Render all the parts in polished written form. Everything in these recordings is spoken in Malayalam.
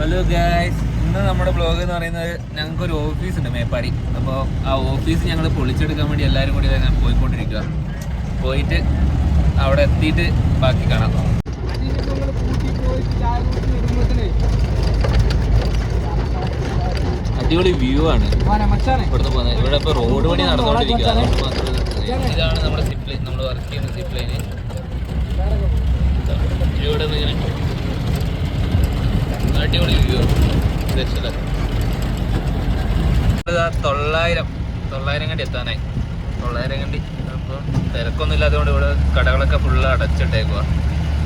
ഹലോ ഗായ്സ്, ഇന്ന് നമ്മുടെ ബ്ലോഗ് എന്ന് പറയുന്നത് ഞങ്ങൾക്കൊരു ഓഫീസുണ്ട് മേപ്പാടി. അപ്പോൾ ആ ഓഫീസ് ഞങ്ങൾ പൊളിച്ചെടുക്കാൻ വേണ്ടി എല്ലാവരും കൂടി ഞാൻ പോയിക്കൊണ്ടിരിക്കുക. പോയിട്ട് അവിടെ എത്തിയിട്ട് ബാക്കി കാണാം. അടിപൊളി വ്യൂ ആണ് ഇവിടുന്ന് പോകുന്നത്. ഇവിടെ ഇപ്പോൾ റോഡ് പണി നടന്നുകൊണ്ടിരിക്കുക. ഇതാണ് നമ്മുടെ സിപ്പ് ലൈൻ, നമ്മൾ വർക്ക് ചെയ്യുന്ന സിപ്പ് ലൈന്. ഇവിടെ ഇങ്ങനെ അടിപൊളി വ്യൂ. 900 കണ്ടി എത്താനായി. 900 കണ്ടി. അപ്പോൾ തിരക്കൊന്നും ഇല്ലാത്തതുകൊണ്ട് ഇവിടെ കടകളൊക്കെ ഫുള്ള് അടച്ചിട്ടേക്കുക.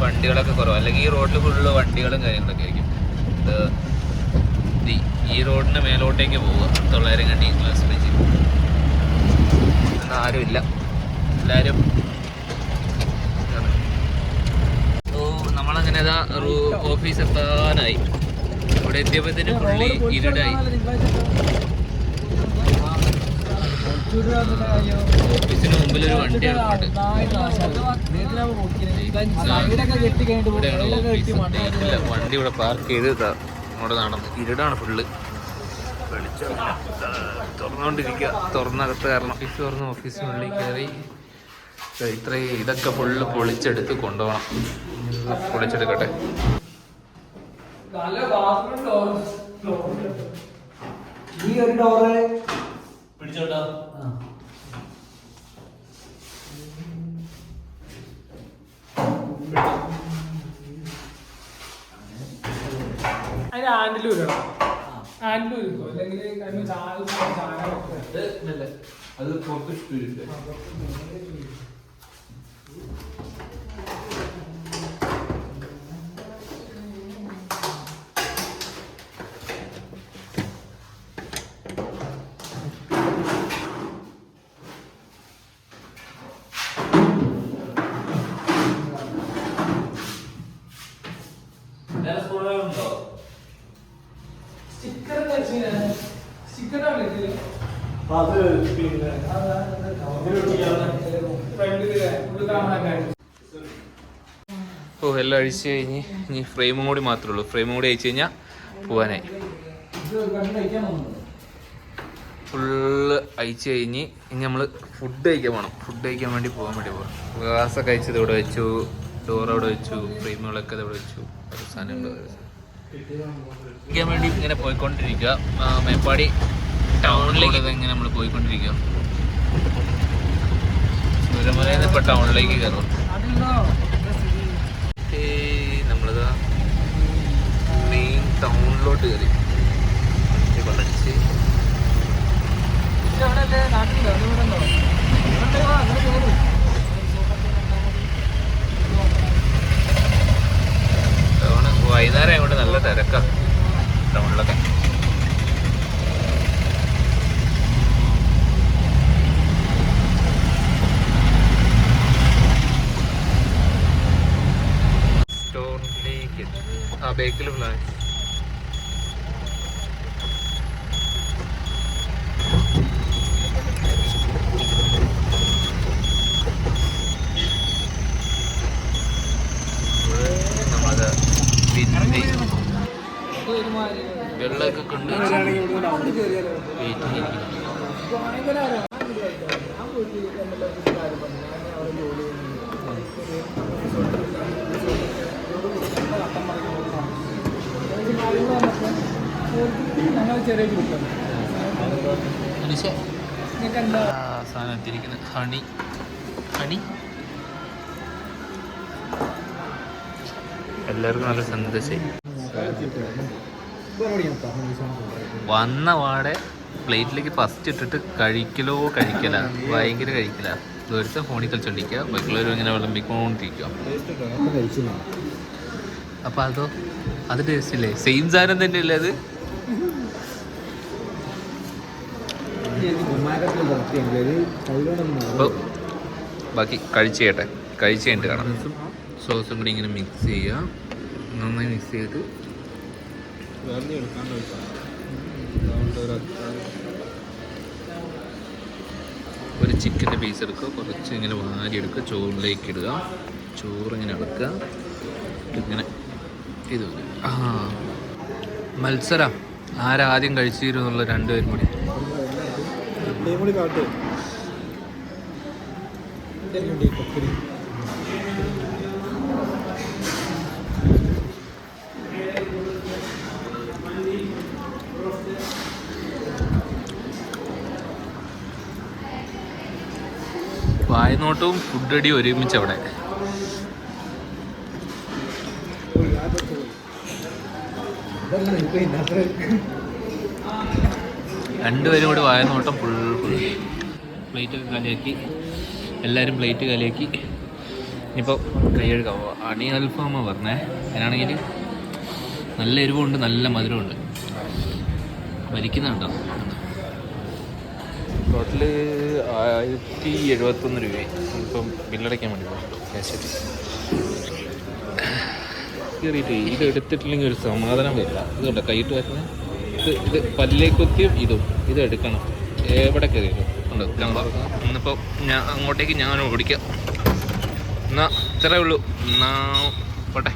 വണ്ടികളൊക്കെ കുറവ്. അല്ലെങ്കിൽ ഈ റോഡിൽ ഫുള്ള് വണ്ടികളും കാര്യങ്ങളൊക്കെ ആയിരിക്കും. ഈ റോഡിന് മേലോട്ടേക്ക് പോവുക. 900 കണ്ടി ഗ്ലാസ് ബ്രിഡ്ജ്. എന്നാൽ ആരുമില്ല, എല്ലാവരും. നമ്മളങ്ങനെ ഓഫീസ് എത്താനായി. ഇവിടെ എത്തിയപ്പോഴത്തേന് ഫുള്ളി ഇരുടായി. ഓഫീസിന് മുമ്പിൽ ഒരു വണ്ടി കിടപ്പുണ്ട്. വണ്ടി ഇവിടെ പാർക്ക് ചെയ്ത് അവിടെ നടന്നു. ഇരുടാണ് ഫുള്ള്. വെളിച്ചം തുറന്നുകൊണ്ടിരിക്കുക. തുറന്നകത്ത് കയറണം. ഓഫീസ് തുറന്ന് ഓഫീസിനുള്ളിൽ കയറി ഇതൊക്കെ ഫുള്ള് പൊളിച്ചെടുത്ത് കൊണ്ടുപോകണം. പൊളിച്ചെടുക്കട്ടെ. പിടിച്ചോട്ടോ. അതിന് ആൻഡിലൂരിക്കോ അല്ലെങ്കിൽ അത് പുറത്ത് സ്പീഡ്. ഓ, എല്ലാം അഴിച്ചു കഴിഞ്ഞ് ഇനി ഫ്രെയിമും കൂടി മാത്രമേ ഉള്ളൂ. ഫ്രെയിമും കൂടി അയച്ചു കഴിഞ്ഞാൽ പോവാനായി. ഫുള്ള് അയച്ചു കഴിഞ്ഞ് ഇനി നമ്മൾ ഫുഡ് കഴിക്കാൻ പോകണം. ഫുഡ് കഴിക്കാൻ വേണ്ടി പോകാൻ പോകാം. ഗ്ലാസ്സൊക്കെ അയച്ചത് ഇവിടെ വെച്ചു, ഡോർ അവിടെ വെച്ചു, ഫ്രെയിമുകളൊക്കെ ഇവിടെ വെച്ചു. ഒരു സാധനമുണ്ട് കഴിക്കാൻ വേണ്ടി ഇങ്ങനെ പോയിക്കൊണ്ടിരിക്കുക. മേപ്പാടി ടൗണിലേക്ക് ഇങ്ങനെ നമ്മൾ പോയിക്കൊണ്ടിരിക്കുക. ചൂരമലയിൽ നിന്ന് ഇപ്പോൾ ടൗണിലേക്ക് കയറും. നമ്മളിതാ മെയിൻ ടൗണിലോട്ട് കയറി. കുറച്ച് വൈകുന്നേരം ആയതുകൊണ്ട് നല്ല തിരക്കാണ് ടൗണിലൊക്കെ. സ്റ്റോറിലേക്ക് ബേക്കിൽ പ്ലാൻ. വെള്ളമൊക്കെ കൊണ്ട് സാധനം എത്തിയിരിക്കുന്നത് ഹണി. എല്ലാവർക്കും നല്ല സന്തോഷമായി. വന്ന പാടെ പ്ലേറ്റിലേക്ക് ഫസ്റ്റ് ഇട്ടിട്ട് കഴിക്കല ഭയങ്കര കഴിക്കല. ദൂരത്തെ ഫോണിൽ കളിച്ചോണ്ടിരിക്കുക, ബാക്കിയുള്ളവരും ഇങ്ങനെ വിളമ്പിക്കൊണ്ടിരിക്കുക. അപ്പം അത് ടേസ്റ്റ് ഇല്ലേ? സെയിം സാധനം തന്നെയല്ലേ അത്? അപ്പോൾ ബാക്കി കഴിച്ച് കഴിഞ്ഞിട്ട് കാണാം. സോസും കൂടി ഇങ്ങനെ മിക്സ് ചെയ്യുക. നന്നായി മിക്സ് ചെയ്തിട്ട് ഒരു ചിക്കൻ്റെ പീസ് എടുക്കുക. കുറച്ച് ഇങ്ങനെ വാരിയെടുക്കുക, ചോറിലേക്ക് ഇടുക. ചോറിങ്ങനെ എടുക്കുക. ഇങ്ങനെ ഇത് മത്സരം ആരാദ്യം കഴിച്ചിരുന്നുള്ള രണ്ടുപേരും കൂടി. വായനോട്ടവും ഫുഡടി ഒരുമിച്ച് അവിടെ. രണ്ടുപേരും കൂടി വായനോട്ടം ഫുൾ പ്ലേറ്റൊക്കെ കാലിയാക്കി. എല്ലാവരും പ്ലേറ്റ് കാലിയാക്കി. ഇനിയിപ്പോൾ കൈ കഴുകാൻ പോവാം. അണി അൽഫാമ പറഞ്ഞേ. അതിനാണെങ്കിൽ നല്ല എരിവുണ്ട്, നല്ല മധുരമുണ്ട്. ഭരിക്കുന്നുണ്ടോ? ടോട്ടല് 1071 രൂപയായി. ഇപ്പം ബില്ലടയ്ക്കാൻ വേണ്ടി പോകാം. ശരി കയറിയിട്ട് ഇത് എടുത്തിട്ടില്ലെങ്കിൽ ഒരു സമാധാനം വരില്ല. ഇതുണ്ട് കൈയിട്ട് വരുന്നത്. ഇത് പല്ലേക്കുത്തിയും ഇത് എടുക്കണം. എവിടെ കയറിയിട്ടും ഉണ്ട്. ഇന്നിപ്പോൾ ഞാൻ അങ്ങോട്ടേക്ക് ഞാൻ ഓടിക്കാം. എന്നാൽ ഇത്രയേ ഉള്ളൂ. എന്നാൽ പോട്ടെ.